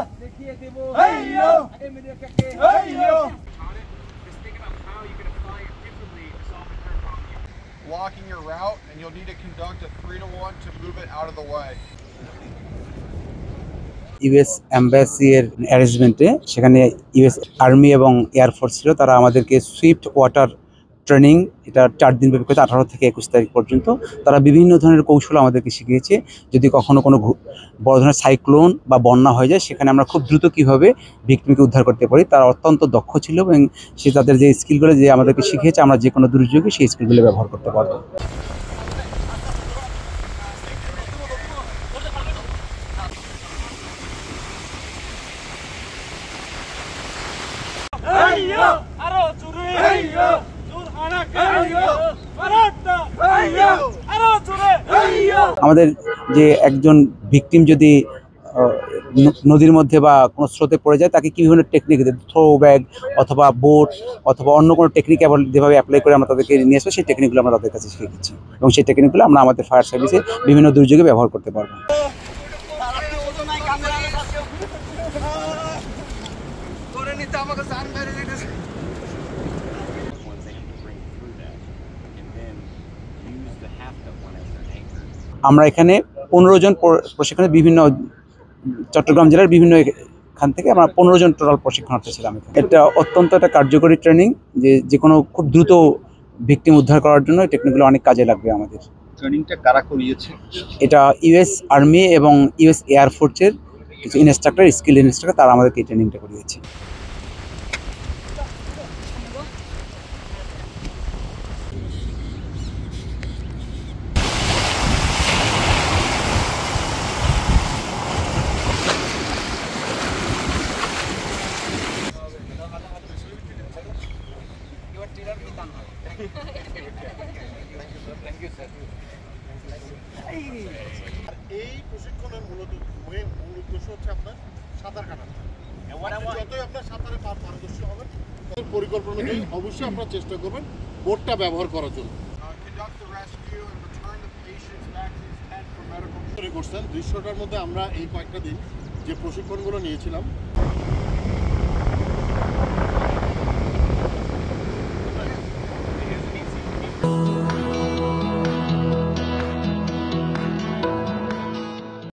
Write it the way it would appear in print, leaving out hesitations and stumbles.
দেখিয়ে দেব হেইয়ো আমেরিকাকে হেইয়ো blocking your route and you'll need to conduct a 3-to-1 to move it out of the way. US embassy এর অ্যারেঞ্জমেন্টে সেখানে US army এবং air force ছিল, তারা আমাদেরকে সুইফট ওয়াটার ট্রেনিং, এটা 4 দিন ব্যাপী, 18 থেকে 21 তারিখ পর্যন্ত তারা বিভিন্ন ধরনের কৌশল আমাদেরকে শিখিয়েছে। যদি কখনো কোনো বড় ধরনের সাইক্লোন বা বন্যা হয়ে যায়, সেখানে আমরা খুব দ্রুত কীভাবে ভিক্টিমকে উদ্ধার করতে পারি, তারা অত্যন্ত দক্ষ ছিল এবং সে তাদের যে স্কিলগুলো যে আমাদেরকে শিখিয়েছে, আমরা যে কোনো দুর্যোগে সেই স্কিলগুলো ব্যবহার করতে পারবো। আমাদের যে একজন ভিকটিম যদি নদীর মধ্যে বা কোনো স্রোতে পড়ে যায়, তাকে কি বিভিন্ন টেকনিক, থ্রো ব্যাগ অথবা বোট অথবা অন্য কোনো টেকনিক যেভাবে অ্যাপ্লাই করে আমরা তাদেরকে নিয়ে আসবো, সেই টেকনিকগুলো আমরা তাদের কাছে শিখে দিচ্ছি এবং সেই টেকনিকগুলো আমরা আমাদের ফায়ার সার্ভিসে বিভিন্ন দুর্যোগে ব্যবহার করতে পারবো। আমরা এখানে 15 জন প্রশিক্ষণে বিভিন্ন চট্টগ্রাম জেলার বিভিন্ন এখান থেকে আমরা 15 জন টোটাল প্রশিক্ষণার্থী ছিলাম। এটা অত্যন্ত একটা কার্যকরী ট্রেনিং, যে কোনো খুব দ্রুত ভিকটিম উদ্ধার করার জন্য এই টেকনিকগুলো অনেক কাজে লাগবে আমাদের। ট্রেনিংটা কারা করিয়েছে? এটা ইউএস আর্মি এবং ইউএস এয়ারফোর্সের কিছু ইনস্ট্রাক্টর, স্কিল ইনস্ট্রাক্টর, তারা আমাদেরকে এই ট্রেনিংটা করিয়েছে। এই প্রশিক্ষণের মূল উদ্দেশ্য হচ্ছে আপনার সাঁতার কাটা। যতই আপনার সাঁতারে পারদর্শী হবেন, পরিকল্পনা অনুযায়ী অবশ্যই আপনারা চেষ্টা করবেন বোটটা ব্যবহার করার জন্য। করছেন দৃশ্যটার মধ্যে আমরা এই কয়েকটা দিন যে প্রশিক্ষণগুলো নিয়েছিলাম,